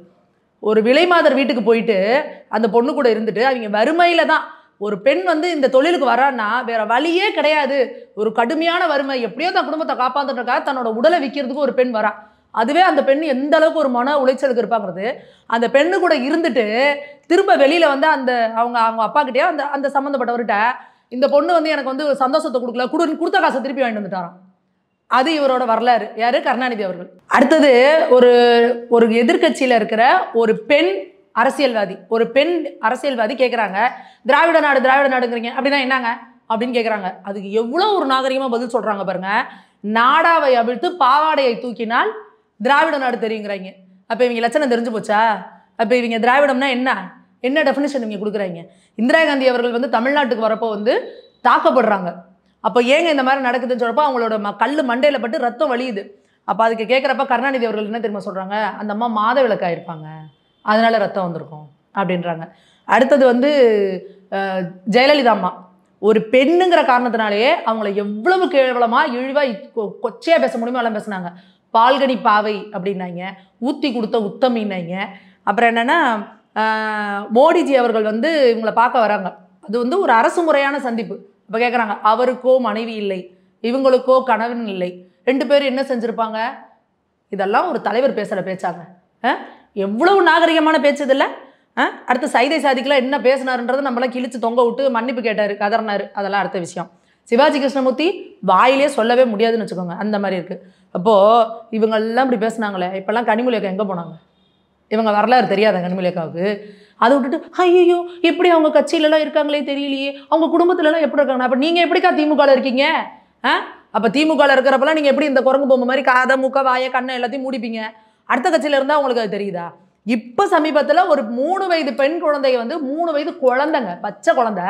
ஒரு விலைமாதர் வீட்டுக்கு போயிட்டு அந்த பொண்ணு கூட இருந்துட்டு அவங்க வறுமையில் தான் ஒரு பெண் வந்து இந்த தொழிலுக்கு வரான்னா வேற வழியே கிடையாது, ஒரு கடுமையான வறுமை, எப்படியோ தன் குடும்பத்தை காப்பாத்துறதுக்காக தன்னோட உடலை விற்கிறதுக்கு ஒரு பெண் வரா. அதுவே அந்த பெண் எந்த அளவுக்கு ஒரு மன உளைச்சலுக்கு இருப்பாங்கிறது அந்த பெண்ணு கூட இருந்துட்டு திரும்ப வெளியில வந்து அந்த அவங்க அவங்க அப்பா கிட்டே அந்த அந்த சம்மந்தப்பட்டவர்கிட்ட இந்த பொண்ணு வந்து எனக்கு வந்து சந்தோஷத்தை கொடுக்கல, கொடுத்த காசை திருப்பி வாங்கிட்டு வந்துட்டாராம். அது இவரோட வரலாறு. யாரு? கருணாநிதி அவர்கள். அடுத்தது ஒரு ஒரு எதிர்கட்சியில இருக்கிற ஒரு பெண் அரசியல்வாதி, ஒரு பெண் அரசியல்வாதி கேட்குறாங்க, திராவிட நாடுங்கிறீங்க அப்படின்னா என்னங்க அப்படின்னு கேட்குறாங்க. அதுக்கு எவ்வளோ ஒரு நாகரிகமாக பதில் சொல்கிறாங்க பாருங்க. நாடாவை அவிழ்த்து பாவாடையை தூக்கினால் திராவிட நாடு தெரியுங்கிறாங்க. அப்போ இவங்க லட்சணம் தெரிஞ்சு போச்சா? அப்போ இவங்க திராவிடம்னா என்ன டெஃபினிஷன் இவங்க கொடுக்குறாங்க? இந்திரா காந்தி அவர்கள் வந்து தமிழ்நாட்டுக்கு வரப்போ வந்து தாக்கப்படுறாங்க. அப்போ ஏங்க இந்த மாதிரி நடக்குதுன்னு சொல்கிறப்போ அவங்களோட கல் மண்டையில் பட்டு ரத்தம் வலியுது. அப்போ அதுக்கு கேட்குறப்ப கருணாநிதி அவர்கள் என்ன தெரியுமா சொல்கிறாங்க? அந்த அம்மா மாத விளக்காயிருப்பாங்க, அதனால ரத்தம் வந்திருக்கும் அப்படின்றாங்க. அடுத்தது வந்து ஜெயலலிதா அம்மா ஒரு பெண்ணுங்கிற காரணத்தினாலேயே அவங்கள எவ்வளவு கேவலமாக இழிவாக கொச்சையாக பேச முடியுமோ எல்லாம் பேசுனாங்க. பால்கனி பாவை அப்படின்னாங்க, ஊற்றி கொடுத்த உத்தமின்னாங்க. அப்புறம் என்னென்னா மோடிஜி அவர்கள் வந்து இவங்களை பார்க்க வராங்க. அது வந்து ஒரு அரசு முறையான சந்திப்பு. இப்போ கேட்குறாங்க, அவருக்கோ மனைவி இல்லை, இவங்களுக்கோ கணவன் இல்லை, 2 பேரும் என்ன செஞ்சுருப்பாங்க? இதெல்லாம் ஒரு தலைவர் பேசுகிற பேச்சாங்க? எவ்வளவு நாகரிகமான பேச்சு இதில். அடுத்து சைதை சாதிக்கெலாம் என்ன பேசினாருன்றது நம்மளாம் கிழிச்சு தொங்க விட்டு மன்னிப்பு கேட்டார், கதறினார், அதெல்லாம் அடுத்த விஷயம். சிவாஜி கிருஷ்ணமூர்த்தி வாயிலே சொல்லவே முடியாதுன்னு வச்சுக்கோங்க, அந்த மாதிரி இருக்குது. அப்போது இவங்கெல்லாம் இப்படி பேசுனாங்களே, இப்போல்லாம் கனிமொழி அக்கா எங்கே போனாங்க? இவங்க வரலாறு தெரியாத கனிமொழி அக்காவுக்கு. அதை விட்டுட்டு ஐயோ எப்படி அவங்க கட்சியிலலாம் இருக்காங்களே தெரியலையே, அவங்க குடும்பத்துலலாம் எப்படி இருக்காங்க? அப்போ நீங்கள் எப்படிக்கா திமுகவில் இருக்கீங்க? அப்போ திமுகவில் இருக்கிறப்பெல்லாம் நீங்கள் எப்படி இந்த குரங்கு பொம்மை மாதிரி காதை மூக்க வாயை கண்ணை எல்லாத்தையும் மூடிப்பீங்க? அடுத்த கட்சியில் இருந்தால் உங்களுக்கு அது தெரியுதா? இப்போ சமீபத்தில் ஒரு 3 வயது பெண் குழந்தைய வந்து 3 வயது குழந்தைங்க, பச்சை குழந்தை,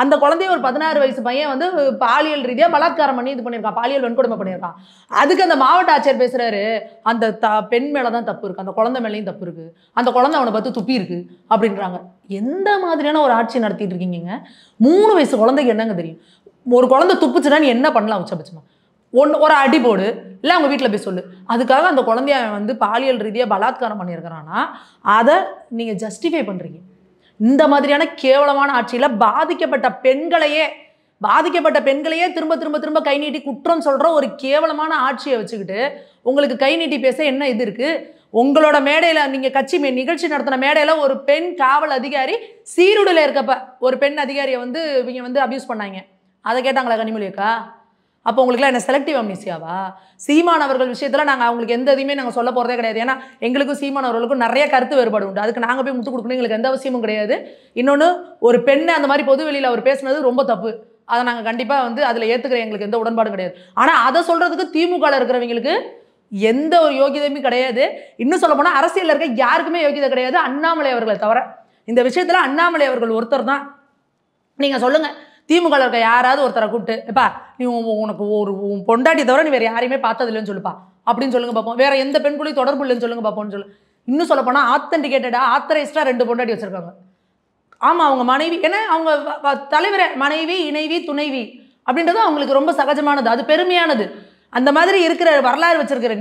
அந்த குழந்தைய ஒரு 16 வயசு பையன் வந்து பாலியல் ரீதியாக பலாத்காரம் பண்ணி இது பண்ணியிருக்கான், பாலியல் வன்கொடுமை பண்ணியிருக்கான். அதுக்கு அந்த மாவட்ட ஆட்சியர் பேசுகிறாரு, அந்த பெண் மேலே தான் தப்பு இருக்குது, அந்த குழந்தை மேலேயும் தப்பு இருக்குது, அந்த குழந்தை அவனை பார்த்து துப்பி இருக்கு அப்படின்றாங்க. எந்த மாதிரியான ஒரு ஆட்சி நடத்திட்டு இருக்கீங்க? 3 வயசு குழந்தைக்கு என்னங்க தெரியும்? ஒரு குழந்தை துப்புச்சுன்னா நீ என்ன பண்ணலாம்? உச்சபட்சமாக ஒரு அடி போடு, இல்லை அவங்க வீட்டில் போய் சொல்லு. அதுக்காக அந்த குழந்தைய வந்து பாலியல் ரீதியாக பலாத்காரம் பண்ணியிருக்கிறான்னா அதை நீங்கள் ஜஸ்டிஃபை பண்ணுறீங்க. இந்த மாதிரியான கேவலமான ஆட்சியில் பாதிக்கப்பட்ட பெண்களையே திரும்ப திரும்ப திரும்ப கை நீட்டி குற்றம் சொல்கிற ஒரு கேவலமான ஆட்சியை வச்சுக்கிட்டு உங்களுக்கு கை நீட்டி பேச என்ன இது இருக்குது? உங்களோட மேடையில் நீங்கள் கட்சி நிகழ்ச்சி நடத்தின மேடையில் ஒரு பெண் காவல் அதிகாரி சீருடையில் இருக்கப்ப ஒரு பெண் அதிகாரியை வந்து இவங்க வந்து அபியூஸ் பண்ணாங்க. அதை கேட்டாங்களா கனிமொழி அக்கா? அப்போ உங்களுக்குலாம் என்ன செலக்டிவ் அம்னிசியாவா? சீமான் அவர்கள் விஷயத்தில் நாங்கள் அவங்களுக்கு எந்த இதையுமே நாங்கள் சொல்ல போகிறதே கிடையாது. ஏன்னா எங்களுக்கும் சீமான் அவர்களுக்கும் நிறைய கருத்து வேறுபாடு உண்டு. அதுக்கு நாங்கள் போய் முத்து கொடுக்கணும் எங்களுக்கு எந்த அவசியமும் கிடையாது. இன்னொன்று, ஒரு பெண்ணை அந்த மாதிரி பொது வெளியில் அவர் பேசுனது ரொம்ப தப்பு. அதை நாங்கள் கண்டிப்பாக வந்து அதில் ஏற்றுக்கிற எங்களுக்கு எந்த உடன்பாடும் கிடையாது. ஆனால் அதை சொல்கிறதுக்கு திமுகவில் இருக்கிறவங்களுக்கு எந்த ஒரு யோகியதையுமே கிடையாது. இன்னும் சொல்ல போனால் அரசியலில் இருக்க யாருக்குமே யோகியதை கிடையாது, அண்ணாமலை அவர்களை தவிர. இந்த விஷயத்தில் அண்ணாமலை அவர்கள் ஒருத்தர் தான். நீங்கள் சொல்லுங்கள், திமுக இருக்க யாராவது ஒருத்தரை கூப்பிட்டு, எப்பா நீ உனக்கு ஒரு பொண்டாட்டி தவிர நீ வேறு யாரையுமே பார்த்ததில்லைன்னு சொல்லுப்பா அப்படின்னு சொல்லுங்க பார்ப்போம். வேற எந்த பெண் கூடயும் தொடர்பு இல்லைன்னு சொல்லுங்க பார்ப்போம்னு சொல்லு. இன்னும் சொல்ல போனால் ஆத்தென்டிகேட்டடாக ஆத்தரைஸ்டாக 2 பொண்டாட்டி வச்சுருக்காங்க. ஆமாம், அவங்க மனைவி, ஏன்னா அவங்க தலைவரை மனைவி, இணைவி, துணைவி அப்படின்றது அவங்களுக்கு ரொம்ப சகஜமானது, அது பெருமையானது. அந்த மாதிரி இருக்கிற வரலாறு வச்சிருக்கிற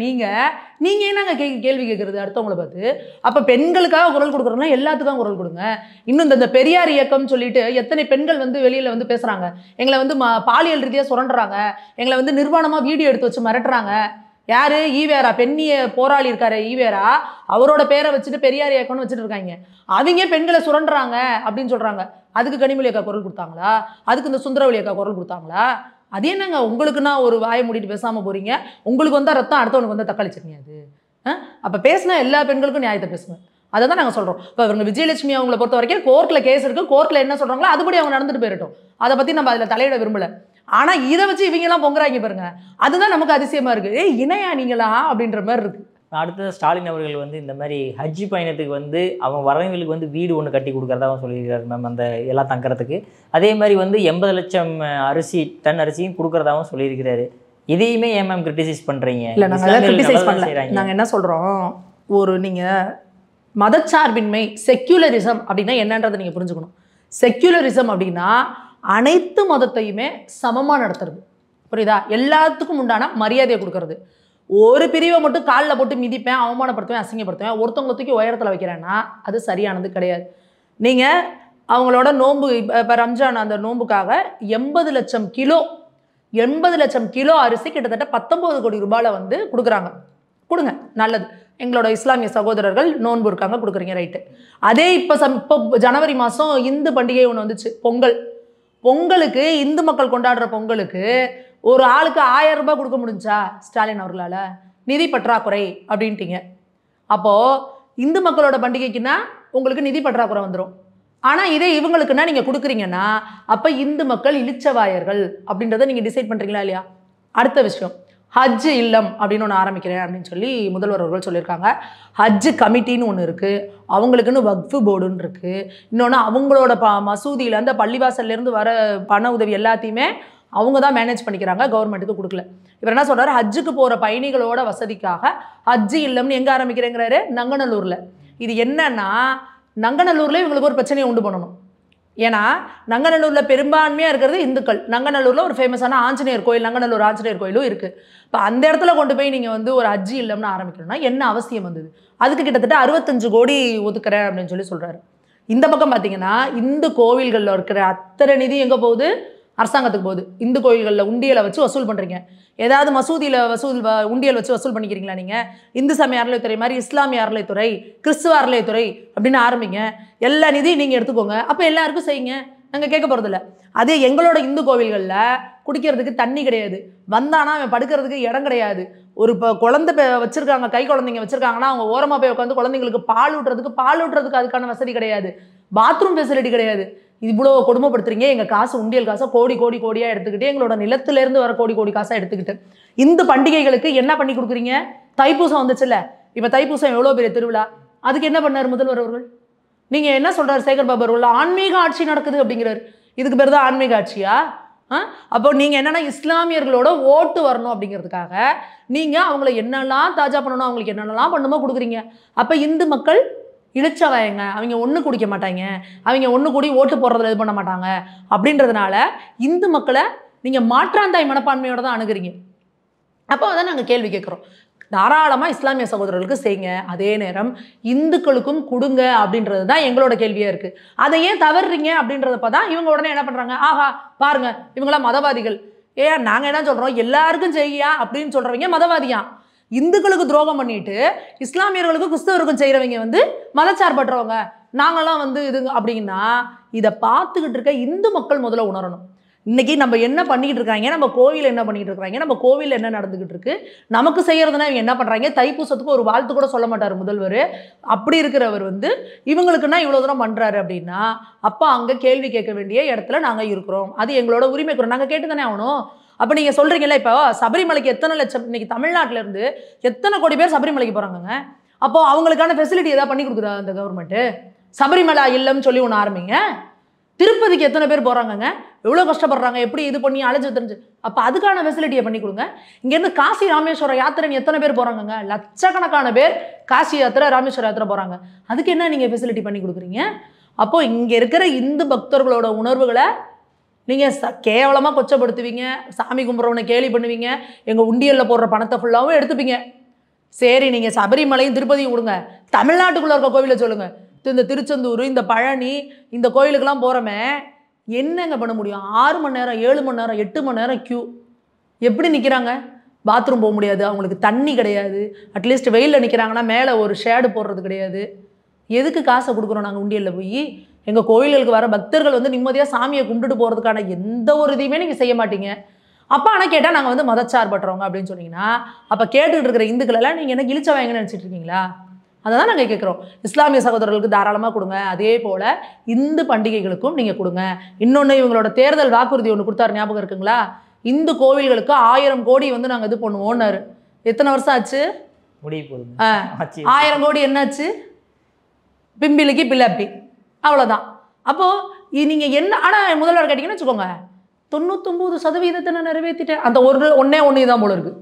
நீங்கள் என்னங்க கேள்வி கேட்குறது அடுத்தவங்களை பார்த்து? அப்போ பெண்களுக்காக குரல் கொடுக்குறோம்னா எல்லாத்துக்கும் குரல் கொடுங்க. இன்னும் இந்த பெரியார் இயக்கம்னு சொல்லிட்டு எத்தனை பெண்கள் வந்து வெளியில் வந்து பேசுகிறாங்க, எங்களை வந்து பாலியல் ரீதியாக சுரண்டுறாங்க, எங்களை வந்து நிர்வாணமாக வீடியோ எடுத்து வச்சு மிரட்டுறாங்க. யார்? ஈவேரா, பெண்ணிய போராளி இருக்காரு ஈவேரா, அவரோட பேரை வச்சுட்டு பெரியார் இயக்கம்னு வச்சுட்டு இருக்காங்க. அவங்க பெண்களை சுரண்டுறாங்க அப்படின்னு சொல்கிறாங்க. அதுக்கு கனிமொழி அக்கா குரல் கொடுத்தாங்களா? அதுக்கு இந்த சுந்தரவழி அக்கா குரல் கொடுத்தாங்களா? அது என்னங்க உங்களுக்குன்னா ஒரு வாயை மூடிட்டு பேசாமல் போகிறீங்க? உங்களுக்கு வந்தால் ரத்தம், அடுத்தவனுக்கு வந்தால் தக்காளி சட்னி அது? அப்போ பேசினா எல்லா பெண்களுக்கும் நியாயத்தை பேசுங்க. அதை தான் நாங்கள் சொல்கிறோம். இப்போ இவங்க விஜயலட்சுமி அவங்கள பொறுத்த வரைக்கும் கோர்ட்டில் கேஸ் இருக்குது, கோர்ட்டில் என்ன சொல்கிறாங்களோ அதுபடி அவங்க நடந்துட்டு போயிடட்டும். அதை பற்றி நம்ம அதில் தலையிட விரும்பலை. ஆனால் இதை வச்சு இவங்கெல்லாம் பொங்குறாங்க பாருங்க, அதுதான் நமக்கு அதிசயமாக இருக்குது. இணையா நீங்களா அப்படின்ற மாதிரி இருக்குது. அடுத்தது ஸ்டாலின் அவர்கள் வந்து இந்த மாதிரி ஹஜ் பயணத்துக்கு வந்து அவங்க வரவங்களுக்கு வந்து வீடு ஒன்று கட்டி கொடுக்குறதாகவும் சொல்லியிருக்காரு மேம், அந்த எல்லாம் தங்குறதுக்கு. அதே மாதிரி வந்து 80 லட்சம் டன் அரிசியும் கொடுக்குறதாகவும் சொல்லியிருக்கிறாரு. இதையுமே ஏன் மேம் கிரிட்டிசைஸ் பண்ணுறீங்க? இல்லை, நாங்கள் கிரிட்டிசைஸ் பண்ணல. நாங்கள் என்ன சொல்கிறோம், ஒரு நீங்கள் மதச்சார்பின்மை, செக்யூலரிசம் அப்படின்னா என்னன்றதை நீங்கள் புரிஞ்சுக்கணும். செக்யூலரிசம் அப்படின்னா அனைத்து மதத்தையுமே சமமாக நடத்துறது, புரியுதா? எல்லாத்துக்கும் உண்டான மரியாதையை கொடுக்கறது. ஒரு பிரிவை மட்டும் காலில் போட்டு மிதிப்பேன், அவமானப்படுத்துவேன், அசிங்கப்படுத்துவேன், ஒருத்தவங்க தூக்கி உயரத்தில் வைக்கிறேன்னா அது சரியானது கிடையாது. நீங்கள் அவங்களோட நோன்பு இப்போ ரம்ஜான் அந்த நோன்புக்காக 80 லட்சம் கிலோ அரிசி கிட்டத்தட்ட 19 கோடி ரூபாயில் வந்து கொடுக்குறாங்க. கொடுங்க, நல்லது. எங்களோட இஸ்லாமிய சகோதரர்கள் நோன்பு இருக்காங்க, கொடுக்குறீங்க, ரைட்டு. அதே இப்போ ஜனவரி மாதம் இந்து பண்டிகை ஒன்று வந்துச்சு, பொங்கலுக்கு இந்து மக்கள் கொண்டாடுற பொங்கலுக்கு ஒரு ஆளுக்கு 1000 ரூபாய் கொடுக்க முடிஞ்சா ஸ்டாலின் அவர்களால்? நிதி பற்றாக்குறை அப்படின்ட்டீங்க. அப்போது இந்து மக்களோட பண்டிகைக்குன்னா உங்களுக்கு நிதி பற்றாக்குறை வந்துடும். ஆனால் இதே இவங்களுக்குன்னா நீங்கள் கொடுக்குறீங்கன்னா அப்போ இந்து மக்கள் இளிச்சவாயர்கள் அப்படின்றத நீங்கள் டிசைட் பண்ணுறீங்களா இல்லையா? அடுத்த விஷயம், ஹஜ் இல்லம் அப்படின்னு ஒன்று ஆரம்பிக்கிறேன் அப்படின்னு சொல்லி முதல்வர் அவர்கள் சொல்லியிருக்காங்க. ஹஜ் கமிட்டின்னு ஒன்று இருக்குது, அவங்களுக்குன்னு வக்ஃபு போர்டுன்னு இருக்குது. இன்னொன்று அவங்களோட மசூதியில் அந்த பள்ளிவாசல்லேருந்து வர பண உதவி எல்லாத்தையுமே அவங்க தான் மேனேஜ் பண்ணிக்கிறாங்க, கவர்மெண்ட்டுக்கு கொடுக்கல. இவர் என்ன சொல்கிறாரு, ஹஜ்ஜுக்கு போகிற பயணிகளோட வசதிக்காக ஹஜ் இல்லம்னு எங்கே ஆரம்பிக்கிறேங்கிறாரு? நங்கநல்லூரில். இது என்னன்னா, நங்கநல்லூரில் இவங்களுக்கு ஒரு பிரச்சனையை உண்டு பண்ணணும். ஏன்னா நங்கநல்லூரில் பெரும்பான்மையாக இருக்கிறது இந்துக்கள். நங்கநல்லூரில் ஒரு ஃபேமஸான ஆஞ்சநேயர் கோயில், நங்கநல்லூர் ஆஞ்சநேயர் கோயிலும் இருக்குது. இப்போ அந்த இடத்துல கொண்டு போய் நீங்கள் வந்து ஒரு ஹஜ் இல்லம்னு ஆரம்பிக்கணும்னா என்ன அவசியம் வந்தது? அதுக்கு கிட்டத்தட்ட 65 கோடி ஒதுக்குறேன் அப்படின்னு சொல்லி சொல்கிறாரு. இந்த பக்கம் பார்த்தீங்கன்னா இந்து கோவில்களில் இருக்கிற அத்தனை நிதி எங்கே போகுது? அரசாங்கத்துக்கு போகுது. இந்து கோயில்களில் உண்டியலை வச்சு வசூல் பண்ணுறீங்க. ஏதாவது மசூதியில் உண்டியல் வச்சு வசூல் பண்ணிக்கிறீங்களா நீங்கள்? இந்து சமய அறநிலைத்துறை மாதிரி இஸ்லாமிய அறநிலைத்துறை, கிறிஸ்துவ அறநிலைத்துறை அப்படின்னு ஆரம்பிங்க. எல்லா நிதியும் நீங்கள் எடுத்துக்கோங்க, அப்போ எல்லாருக்கும் செய்யுங்க, நாங்கள் கேட்க போகிறதில்ல. அதே எங்களோட இந்து கோவில்களில் குடிக்கிறதுக்கு தண்ணி கிடையாது, வந்தானா அவன் படுக்கிறதுக்கு இடம் கிடையாது. ஒரு இப்போ குழந்தை வச்சுருக்காங்க, கை குழந்தைங்க வச்சுருக்காங்கன்னா அவங்க ஓரமாக போய் உட்காந்து குழந்தைங்களுக்கு பால் ஊட்டுறதுக்கு அதுக்கான வசதி கிடையாது, பாத்ரூம் ஃபெசிலிட்டி கிடையாது. இவ்வளோ கொடுமைப்படுத்துறீங்க. எங்கள் காசு, உண்டியல் காசை கோடியாக எடுத்துக்கிட்டு, எங்களோட நிலத்திலேருந்து வர கோடி காசாக எடுத்துக்கிட்டு இந்த பண்டிகைகளுக்கு என்ன பண்ணி கொடுக்குறீங்க? தைப்பூசம் வந்துச்சுல்ல, இப்போ தைப்பூசம் எவ்வளோ பெரிய திருவிழா, அதுக்கு என்ன பண்ணார் முதல்வர் அவர்கள்? நீங்கள் என்ன சொல்கிறார் சேகர் பாபு அவர்கள்? ஆன்மீக ஆட்சி நடக்குது அப்படிங்கிறார். இதுக்கு பேர் தான் ஆன்மீக ஆட்சியா? அப்போ நீங்கள் என்னென்னா இஸ்லாமியர்களோட ஓட்டு வரணும் அப்படிங்கிறதுக்காக நீங்கள் அவங்கள என்னெல்லாம் தாஜா பண்ணணும், அவங்களுக்கு என்னென்னலாம் பண்ணுமோ கொடுக்குறீங்க. அப்போ இந்து மக்கள் இழிச்சவாயங்க, அவங்க ஒன்று குடிக்க மாட்டாங்க, அவங்க ஒன்று கூடி ஓட்டு போடுறதுல இது பண்ண மாட்டாங்க அப்படின்றதுனால இந்து மக்களை நீங்கள் மாற்றாந்தாய் மனப்பான்மையோடு தான் அணுகிறீங்க. அப்போ அதான் நாங்கள் கேள்வி கேட்குறோம். தாராளமாக இஸ்லாமிய சகோதரர்களுக்கு செய்யுங்க, அதே நேரம் இந்துக்களுக்கும் கொடுங்க அப்படின்றது தான் எங்களோட கேள்வியாக இருக்குது. அதை ஏன் தவறுறீங்க அப்படின்றதப்போ தான் இவங்க உடனே என்ன பண்ணுறாங்க, ஆஹா பாருங்க இவங்களாம் மதவாதிகள். ஏன் நாங்கள் என்ன சொல்கிறோம், எல்லாருக்கும் செய்யா அப்படின்னு சொல்கிறவங்க மதவாதியா? இந்துக்களுக்கு துரோகம் பண்ணிட்டு இஸ்லாமியர்களுக்கும் கிறிஸ்தவருக்கும் செய்கிறவங்க வந்து மதச்சார்பற்றவங்க, நாங்களாம் வந்து இது அப்படின்னா இதை பார்த்துக்கிட்டு இருக்க இந்து மக்கள் முதல்ல உணரணும். இன்னைக்கு நம்ம என்ன பண்ணிக்கிட்டு இருக்காங்க, நம்ம கோவில் என்ன பண்ணிக்கிட்டு இருக்காங்க, நம்ம கோவில் என்ன நடந்துகிட்டு இருக்கு, நமக்கு செய்யறதுனா இவங்க என்ன பண்றாங்க? தைப்பூசத்துக்கு ஒரு வாழ்த்து கூட சொல்ல மாட்டார் முதல்வர். அப்படி இருக்கிறவர் வந்து இவங்களுக்குன்னா இவ்வளோ தூரம் பண்றாரு அப்படின்னா அப்போ அங்கே கேள்வி கேட்க வேண்டிய இடத்துல நாங்கள் இருக்கிறோம். அது எங்களோட உரிமைக்குறோம், நாங்கள் கேட்டு தானே ஆகணும். அப்போ நீங்கள் சொல்கிறீங்களா, இப்போ சபரிமலைக்கு எத்தனை லட்சம், இன்னைக்கு தமிழ்நாட்டிலேருந்து எத்தனை கோடி பேர் சபரிமலைக்கு போகிறாங்கங்க. அப்போது அவங்களுக்கான ஃபெசிலிட்டி ஏதாவது பண்ணி கொடுக்குதா அந்த கவர்மெண்ட்டு? சபரிமலை இல்லைன்னு சொல்லி ஒன்று ஆரம்பிங்க. திருப்பதிக்கு எத்தனை பேர் போகிறாங்கங்க, எவ்வளோ கஷ்டப்படுறாங்க, எப்படி இது பண்ணி அழைச்சி தெரிஞ்சு, அப்போ அதுக்கான ஃபெசிலிட்டியை பண்ணி கொடுங்க. இங்கேருந்து காசி ராமேஸ்வரம் யாத்திரைன்னு எத்தனை பேர் போகிறாங்கங்க? லட்சக்கணக்கான பேர் காசி யாத்திரை ராமேஸ்வரம் யாத்திரை போகிறாங்க. அதுக்கு என்ன நீங்கள் ஃபெசிலிட்டி பண்ணி கொடுக்குறீங்க? அப்போது இங்கே இருக்கிற இந்து பக்தர்களோட உணர்வுகளை நீங்கள் கேவலமாக கொச்சப்படுத்துவீங்க, சாமி கும்பிட்றவனை கேலி பண்ணுவீங்க, எங்கள் உண்டியலில் போடுற பணத்தை ஃபுல்லாகவும் எடுத்துப்பீங்க. சரி, நீங்கள் சபரிமலையும் திருப்பதியும் கொடுங்க, தமிழ்நாட்டுக்குள்ளே இருக்க கோவிலை சொல்லுங்கள். இந்த திருச்செந்தூர், இந்த பழனி, இந்த கோயிலுக்கெல்லாம் போகிறோமே என்னங்க பண்ண முடியும்? 6 மணி நேரம், 7 மணி நேரம், 8 மணி நேரம் க்யூ. எப்படி நிற்கிறாங்க? பாத்ரூம் போக முடியாது, அவங்களுக்கு தண்ணி கிடையாது, அட்லீஸ்ட் வெயிலில் நிற்கிறாங்கன்னா மேலே ஒரு ஷேடு போடுறது கிடையாது. எதுக்கு காசை கொடுக்குறோம் நாங்கள் உண்டியலில் போய்? எங்கள் கோயில்களுக்கு வர பக்தர்கள் வந்து நிம்மதியாக சாமியை கும்பிட்டுட்டு போகிறதுக்கான எந்த ஒரு இதையுமே நீங்கள் செய்ய மாட்டீங்க. அப்போ ஆனால் கேட்டால் நாங்கள் வந்து மதச்சார்பற்றவங்க அப்படின்னு சொன்னீங்கன்னா அப்போ கேட்டுக்கிட்டு இருக்கிற இந்துக்களெல்லாம் நீங்கள் என்ன இழிச்சவாங்கன்னு நினச்சிட்டு இருக்கீங்களா? அதை தான் நாங்கள் கேட்குறோம். இஸ்லாமிய சகோதரர்களுக்கு தாராளமாக கொடுங்க, அதே போல் இந்து பண்டிகைகளுக்கும் நீங்கள் கொடுங்க. இன்னொன்று, இவங்களோட தேர்தல் வாக்குறுதி ஒன்று கொடுத்தாரு, ஞாபகம் இருக்குங்களா? இந்து கோவில்களுக்கு 1000 கோடி வந்து நாங்கள் இது பண்ணுவோன்னாரு. எத்தனை வருஷம் ஆச்சு? முடிய போகுது. 1000 கோடி என்னாச்சு? பிம்பிலிக்கு பிள்ளாப்பி, அவ்வளோதான். அப்போது நீங்கள் என்ன, ஆனால் முதல்வர் கேட்டிங்கன்னு வச்சுக்கோங்க, 99% நான் நிறைவேற்றிட்டேன், அந்த ஒன்று தான் போல இருக்குது.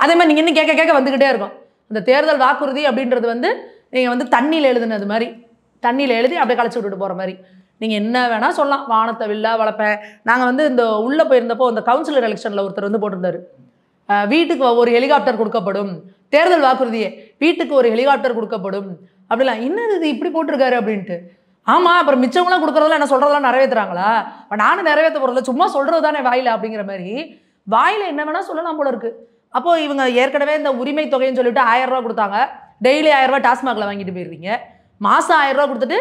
அதே மாதிரி நீங்கள் இன்னும் கேட்க வந்துக்கிட்டே இருக்கும். அந்த தேர்தல் வாக்குறுதி அப்படின்றது வந்து நீங்கள் வந்து தண்ணியில் எழுதுனது மாதிரி, தண்ணியில் எழுதி அப்படியே களைச்சி விட்டுட்டு போகிற மாதிரி. நீங்கள் என்ன வேணால் சொல்லலாம், வானத்தை வில்லா வளர்ப்பேன். நாங்கள் வந்து இந்த உள்ளே போயிருந்தப்போ இந்த கவுன்சிலர் எலெக்ஷனில் ஒருத்தர் வந்து போட்டிருந்தார், வீட்டுக்கு ஒரு ஹெலிகாப்டர் கொடுக்கப்படும், தேர்தல் வாக்குறுதியே வீட்டுக்கு ஒரு ஹெலிகாப்டர் கொடுக்கப்படும் அப்படிலாம். என்னது இது இப்படி போட்டிருக்காரு அப்படின்ட்டு. ஆமாம், அப்புறம் மிச்சவங்களாம் கொடுக்குறதெல்லாம் என்ன சொல்கிறதெல்லாம் நிறைவேற்றுறாங்களா? இப்போ நானும் நிறைவேற்ற போகிறதில்ல, சும்மா சொல்கிறது தானே வாயில் அப்படிங்கிற மாதிரி வாயில் என்ன வேணால் சொல்லலாம் போல இருக்குது. அப்போது இவங்க ஏற்கனவே இந்த உரிமை தொகைன்னு சொல்லிட்டு 1000 ரூபா கொடுத்தாங்க. டெய்லி 1000 ரூபா டாஸ்மாகில் வாங்கிட்டு போயிடுறீங்க. மாதம் 1000 ரூபா கொடுத்துட்டு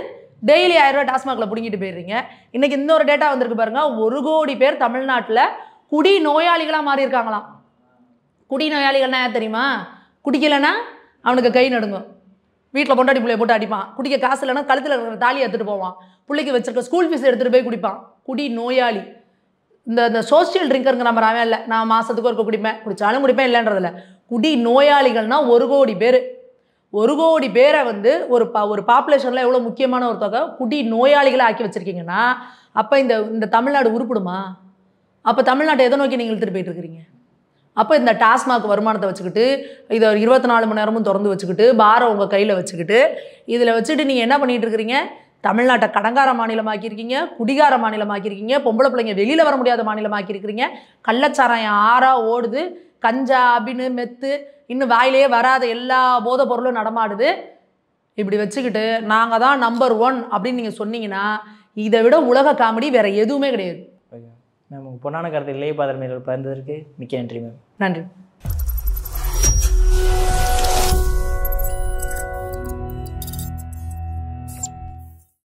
டெய்லி 1000 ரூபா டாஸ்மாகில் பிடிங்கிட்டு போயிடுறீங்க. இன்றைக்கி இன்னொரு டேட்டா வந்திருக்கு பாருங்க, 1 கோடி பேர் தமிழ்நாட்டில் குடி நோயாளிகளாக மாறி இருக்காங்களாம். குடி நோயாளிகள்னா யார் தெரியுமா? குடிக்கலைன்னா அவனுக்கு கை நடுங்கும், வீட்டில் பொண்டாட்டி பிள்ளைய போட்டு அடிப்பான், குடிக்க காசு இல்லைன்னா கழுத்தில் இருக்கிற தாலியை எடுத்துகிட்டு போவான், பிள்ளைக்கு வச்சிருக்க ஸ்கூல் ஃபீஸ் எடுத்துகிட்டு போய் குடிப்பான். குடி நோயாளி. இந்த சோசியல் ட்ரிங்கருங்கிற நம்ம அவன் இல்லை, நான் மாதத்துக்கு ஒரு குடிப்பேன், குடித்தாலும் குடிப்பேன் இல்லைன்றதில்ல. குடி நோயாளிகள்னா 1 கோடி பேர். 1 கோடி பேரை வந்து ஒரு பாப்புலேஷனில் எவ்வளோ முக்கியமான ஒரு தொகை குடி நோயாளிகளை ஆக்கி வச்சுருக்கீங்கன்னா, அப்போ இந்த தமிழ்நாடு உருப்படுமா? அப்போ தமிழ்நாட்டை எதை நோக்கி நீங்கள் இழுத்துட்டு போயிட்டு இருக்கிறீங்க? அப்போ இந்த டாஸ்மாக் வருமானத்தை வச்சுக்கிட்டு, இதை 24 மணி நேரமும் திறந்து வச்சுக்கிட்டு, பாரை உங்கள் கையில் வச்சுக்கிட்டு, இதில் வச்சுட்டு நீங்கள் என்ன பண்ணிகிட்டு இருக்கிறீங்க? தமிழ்நாட்டை கடங்கார மாநிலமாக்கியிருக்கீங்க, குடிகார மாநிலமாக்கியிருக்கீங்க, பொம்பளை பிள்ளைங்க வெளியில் வர முடியாத மாநிலமாக்கியிருக்கிறீங்க, கள்ளச்சாராயம் ஆறாக ஓடுது, கஞ்சா அபின்னு மெத்து இன்னும் வாயிலே வராத எல்லா போதை பொருளும் நடமாடுது. இப்படி வச்சுக்கிட்டு நாங்கள் தான் நம்பர் 1 அப்படின்னு நீங்கள் சொன்னீங்கன்னா, இதை விட உலக காமெடி வேறு எதுவுமே கிடையாது. மேம், பொன்னான கருத்து இளைய பாதர் மேல் பகிர்ந்ததற்கு மிக்க நன்றி மேம். நன்றி.